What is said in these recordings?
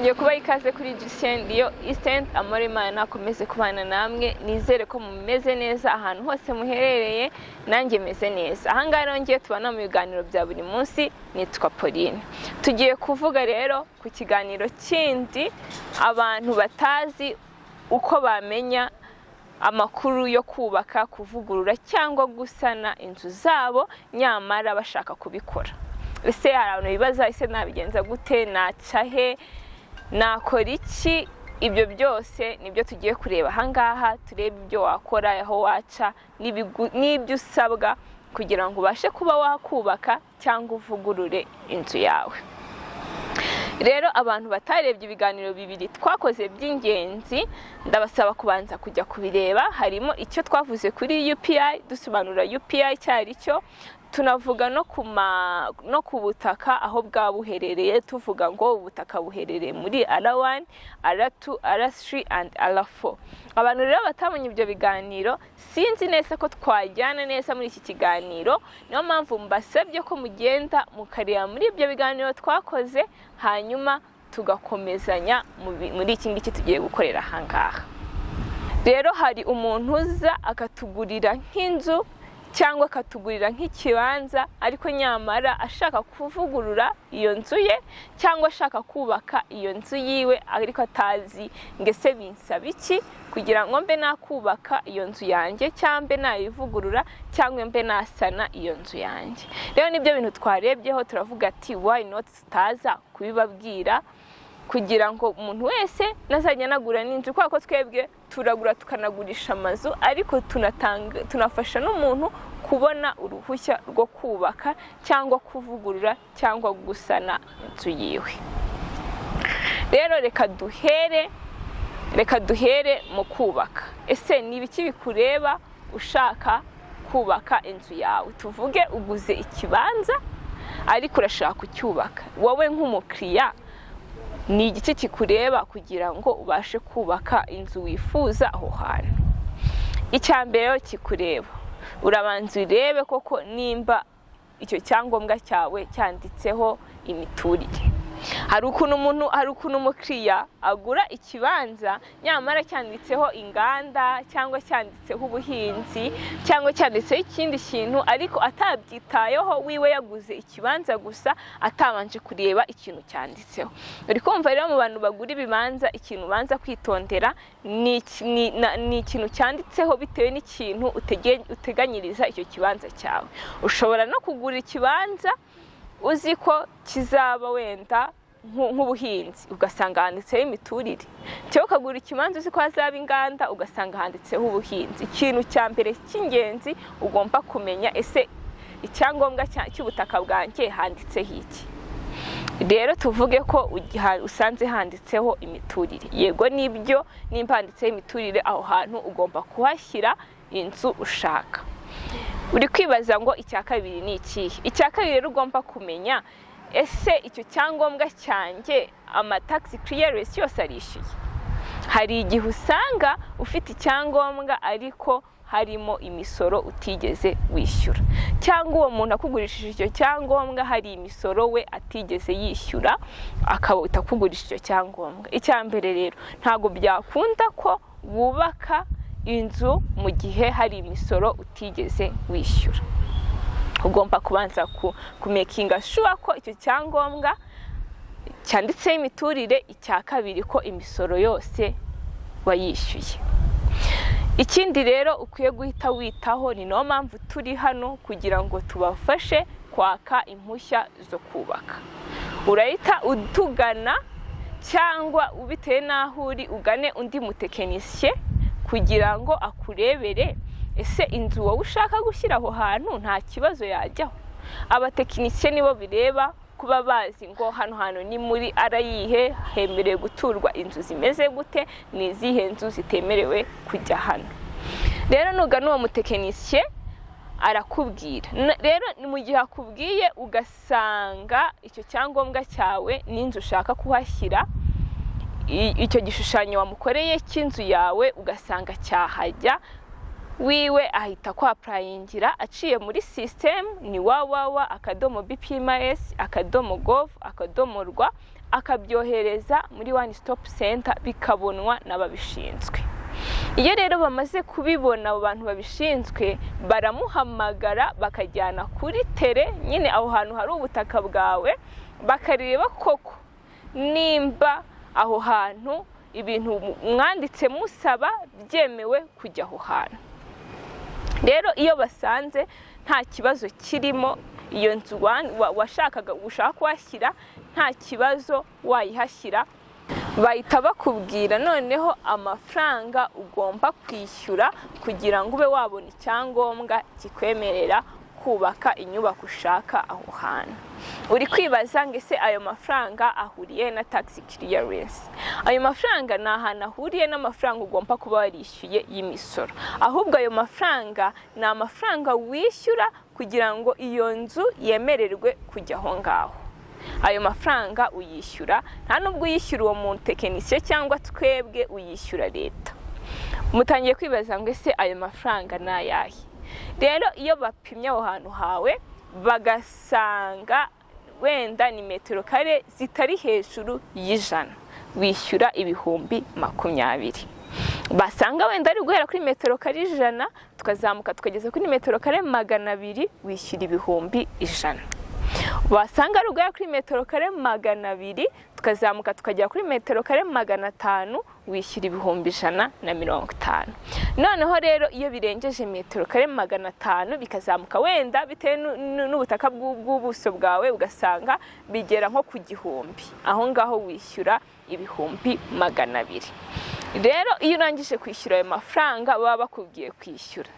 nongeye kuba ikaze kuri Gishendiyo Instant amore Imana nakomeze kubana namwe nizere ko mumeze neza ahantu hose muherereye nanjye meze neza ahangaha rongeye tubana mu biganiro bya buri munsi nitwa Pauline tugiye kuvuga rero ku kiganiro kindi abantu batazi uko bamenya amakuru yo kubaka kuvugurura cyangwa gusana inzu zabo nyamara bashaka kubikora ese hari abantu bibaza ese nabigenza gute nacahe nakora iki ibyo byose nibyo tugiye kureba ahangaha turebe ibyo wakora aho waca n'ibyo usabwa kugira ngo ubashe kuba wakubaka cyangwa uvugurure inzu yawe rero abantu batarebye ibiganiro bibiri twakoze by'ingenzi ndabasaba kubanza kujya kubireba harimo icyo twavuze kuri UPI dusobanura UPI cyari cyo tunavuga no ku butaka aho bwabuherereye tuvuga ngo ubutaka buherereye muri R1, R2, R3 and R4 abantu rero batabonye ibyo biganiro sinzi neza ko twajyana neza muri iki kiganiro niyo mpamvu mbasabye ko mugenda mukareba muri ibyo biganiro twakoze hanyuma tugakomezanya muri iki ngiki tugiye gukorera ahangaha rero hari umuntu uza akatugurira nk'inzu cyangwa akatugurira nk'ikibanza ariko nyamara ashaka kuvugurura iyo nzu ye cyangwa ashaka kubaka iyo nzu yiwe ariko atazi ngese binsaba iki kugira ngo mbe nakubaka iyo nzu yanjye cyangwa nayivugurura cyangwa mbe nasana iyo nzu yanjye rero nibyo bintu twarebyeho turavuga ati why not tutaza kubibabwira kugira ngo umuntu wese nazajya nagura n'inzu kwa ko twebwe turagura tukanagurisha amazu ariko tunafasha n'umuntu kubona uruhushya rwo kubaka cyangwa kuvugurura cyangwa gusana inzu yiwe rero reka duhere mu kubaka ese ni ibiki bikureba ushaka kubaka inzu yawe tuvuge uguze ikibanza ariko urashaka kucyubaka wowe nk'umukiriya ni igice kikureba kugira ngo ubashe kubaka inzu wifuza aho hantu icyambere kikureba urabanza urebe koko nimba icyo cyangombwa cyawe cyanditseho imiturire hari ukuntu umukiriya agura ikibanza nyamara cyanditseho inganda cyangwa cyanditseho ubuhinzi cyangwa cyanditseho ikindi kintu ariko atabyitayeho wiwe yaguze ikibanza gusa atabanje kureba ikintu cyanditseho uri kumva rero mu bantu bagura ibibanza ikintu ubanza kwitondera ni ikintu cyanditseho bitewe n'ikintu uteganyiriza icyo kibanza cyawe ushobora no kugura ikibanza uzi ko kizaba wenda nk'ubuhinzi ugasanga handitseho imiturire cyangwa ukagura ikibanza uzi ko hazaba inganda ugasanga handitseho ubuhinzi ikintu cya mbere cy'ingenzi ugomba kumenya ese icyangombwa cy'ubutaka bwanjye handitseho iki rero tuvuge ko usanze handitseho imiturire yego nibyo nimba handitseho imiturire aho hantu ugomba kuhashyira inzu ushaka uri kwibaza ngo icya kabiri ni ikihe icya kabiri rero ugomba kumenya ese icyo cyangombwa cyanjye amataxi clearance yose arishyuye hari igihe usanga ufite icyangombwa ariko harimo imisoro utigeze wishyura cyangwa uwo muntu akugurishije icyo cyangombwa hari imisoro we atigeze yishyura akaba utakugurishije icyo cyangombwa icyambere rero ntago byakunda ko wubaka inzu mu gihe hari imisoro utigeze wishyura ugomba kubanza kumekinga sure ko icyo cyangombwa cyanditseho imiturire icya kabiri ko imisoro yose wayishyuye ikindi rero ukwiye guhita witaho ni no mpamvu turi hano kugira ngo tubafashe kwaka impushya zo kubaka urahita utugana cyangwa ubitewe n'aho uri ugane undi mutekinisiye kugira ngo akurebere ese inzu wowe ushaka gushyira aho hantu nta kibazo yajyaho abatekinisiye nibo bireba kuba bazi ngo hano hantu ni muri arayihe hemerewe guturwa inzu zimeze gute ni izihe nzu zitemerewe kujya hano rero nugana uwo mutekinisiye arakubwira rero mu gihe akubwiye ugasanga icyo cyangombwa cyawe n'inzu ushaka kuhashyira icyo gishushanyo wamukoreye cy'inzu yawe ugasanga cyahajya wiwe ahita kwa applyingira aciye muri system ni www.bpms.gov.rw akabyohereza muri one stop center bikabonwa n'ababishinzwe. Iyo rero bamaze kubibona abo bantu babishinzwe baramuhamagara bakajyana kuri tere nyine aho hantu hari ubutaka bwawe bakareba koko nimba aho hantu ibintu mwanditse musaba byemewe kujya aho hantu. Rero iyo basanze nta kibazo kirimo iyo nzu washakaga gushaka kuhashyira nta kibazo wayihashyira, bahita bakubwira noneho amafaranga ugomba kwishyura kugira ngo ube wabona icyangombwa kikwemerera kubaka inyubako ushaka aho hantu. Uri kwibaza ngo ese ayo mafaranga ahuriye na tax clearance? Ayo mafaranga ni ahantu ahuriye n'amafaranga ugomba kuba warishyuye y'imisoro, ahubwo ayo mafaranga ni amafaranga wishyura kugira ngo iyo nzu yemererwe kujya aho ngaho. Ayo mafaranga uyishyura, nta nubwo uyishyura uwo muntu tekinisiye cyangwa twebwe, uyishyura leta. Mutangiye kwibaza ngo ese ayo mafaranga ni ayahe? Rero iyo bapimye aho hantu hawe bagasanga wenda ni metero kare zitari hejuru y'100, wishyura ibihumbi 20. Basanga wenda ari guhera kuri metero kare 100 tukazamuka tukageza kuri metero kare 200, wishyura ibihumbi 100. Wasanga ari guhera kuri metero kare 200 tukazamuka tukagera kuri metero kare 500, wishyura ibihumbi 150. Noneho rero iyo birengeje metero kare 500 bikazamuka wenda bitewe n'ubutaka bw'ubuso bwawe ugasanga bigera nko ku 1000, aho ngaho wishyura ibihumbi 200. Rero iyo urangije kwishyura ayo mafaranga baba bakubwiye kwishyura,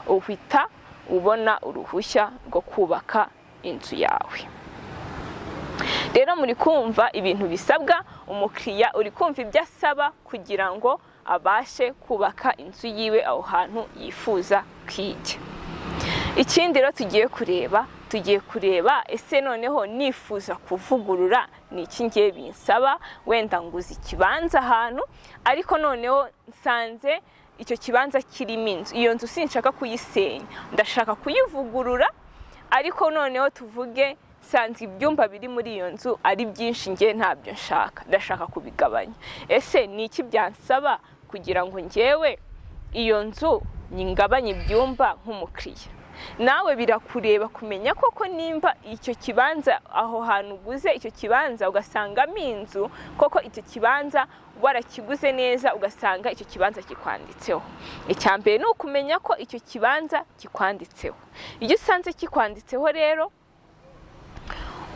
uhita ubona uruhushya rwo kubaka inzu yawe. Rero muri kumva ibintu bisabwa, umukiriya uri kumva ibyo asaba kugira ngo abashe kubaka inzu yiwe aho hantu yifuza kwijya. Ikindi rero tugiye kureba ese noneho nifuza kuvugurura ni iki ngiye binsaba, wenda nguze ikibanza ahantu ariko noneho nsanze icyo kibanza kirimo inzu, iyo nzu sinshaka kuyisenya, ndashaka kuyivugurura, ariko noneho tuvuge sanze ibyumba biri muri iyo nzu ari byinshi ngiye ntabyo nshaka, ndashaka kubigabanya. Ese ni iki byansaba kugira ngo ngewe iyo nzu nyingabanye ibyumba nk'umukiriya? Nawe birakureba kumenya koko nimba icyo kibanza aho hantu uguze icyo kibanza ugasangamo inzu, koko icyo kibanza warakiguze neza ugasanga icyo kibanza kikwanditseho. Icyambere ni ukumenya ko icyo kibanza kikwanditseho. Iyo usanze kikwanditseho rero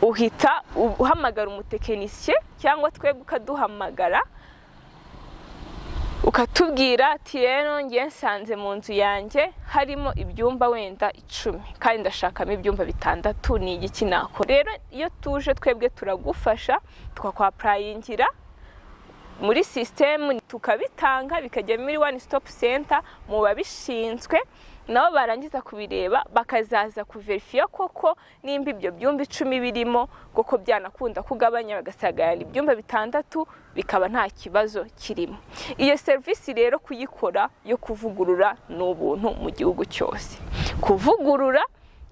uhita uhamagara umutekinisiye cyangwa twebwe ukaduhamagara ukatubwira ati rero ngiye nsanze mu nzu yanjye harimo ibyumba wenda 10 kandi ndashakamo ibyumba 6, ni iki nakora? Rero iyo tuje twebwe turagufasha, tukakwaprayingira muri system tukabitanga bikajya muri one stop center mu babishinzwe, nabo barangiza kubireba bakazaza kuverifia koko nimba ibyo byumba 10 birimo koko byanakunda kugabanya bagasagana ibyumba 6 bikaba nta kibazo kirimo. Iyo service rero kuyikora yo kuvugurura n'ubuntu mu gihugu cyose. Kuvugurura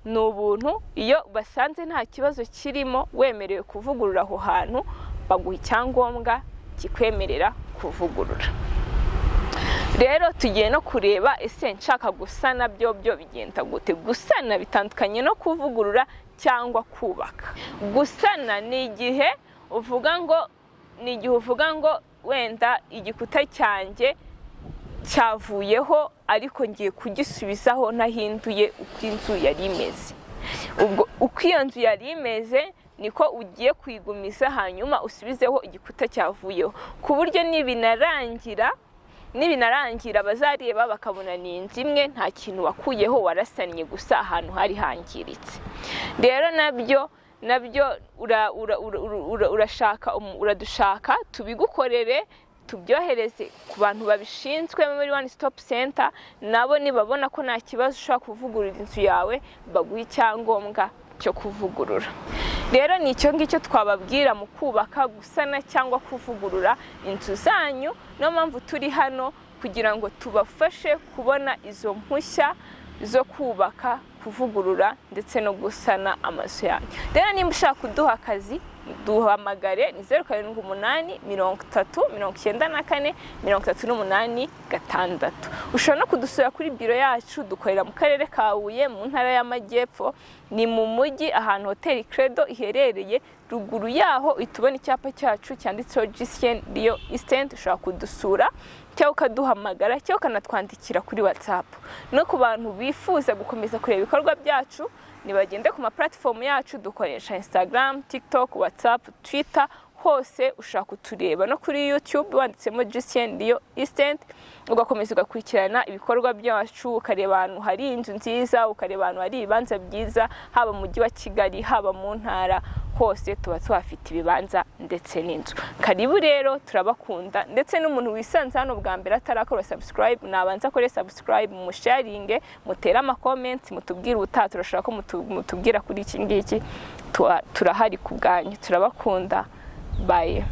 n'ubuntu, iyo basanze nta kibazo kirimo wemerewe kuvugurura aho hantu baguha icyangombwa kikwemerera kuvugurura. Rero tugiye no kureba ese nshaka gusana byo bigenda gute. Gusana bitandukanye no kuvugurura cyangwa kubaka. Gusana ni igihe uvuga ngo wenda igikuta cyanjye cyavuyeho ariko ngiye kugisubizaho nahinduye uko inzu yari imeze. Ubwo uko iyo nzu yari imeze niko ugiye kwigumiza hanyuma usubizeho igikuta cyavuyeho, ku buryo nibinarangira bazareba bakabona ni inzu imwe nta kintu wakuyeho, warasannye gusa ahantu hari hangiritse. Rero nabyo uradushaka tubigukorere, tubyohereze ku bantu babishinzwe muri one stop center, nabo nibabona ko nta kibazo ushaka kuvugurura inzu yawe baguha icyangombwa cyo kuvugurura. Rero ni icyo ngicyo twababwira mu kubaka, gusana cyangwa kuvugurura inzu zanyu. No mpamvu turi hano kugira ngo tubafashe kubona izo mpushya zo kubaka, kuvugurura ndetse no gusana amazu yanyu. Rero nimba ushaka kuduha akazi duhamagare ni 0788 30 94 38. Ushobora no kudusura kuri biro yacu, dukorera mu karere ka Huye mu ntara y'Amajyepfo, ni mu mujyi ahantu Hotel Credo iherereye. Ruguru yaho itubona icyapa cyacu cyanditseho Gisien Rio Eastend. Ushobora kudusura cyangwa ukaduhamagara cyangwa ukanatwandikira kuri WhatsApp. No ku bantu bifuza gukomeza kureba ibikorwa byacu, nibagende ku ma platform yacu, dukoresha Instagram, TikTok, WhatsApp, Twitter, hose ushaka kutureba. No kuri YouTube wanditsemo Gisien Rio Eastend, ugakomeza ugakurikirana ibikorwa byacu, ukareba ahantu hari inzu nziza, ukareba ahantu hari ibibanza byiza, haba mu mujyi wa Kigali, haba mu ntara, hose tuba tuhafite ibibanza ndetse n'inzu. Karibu rero, turabakunda. Ndetse n'umuntu wisanze hano bwa mbere atarakora subscribe, nabanza kore subscribe, mu sharinge, mutera ama comments, mutubwira ubutaha turashaka ko mutubwira kuri iki ngiki. Turahari ku bwanyu, turabakunda. Bye.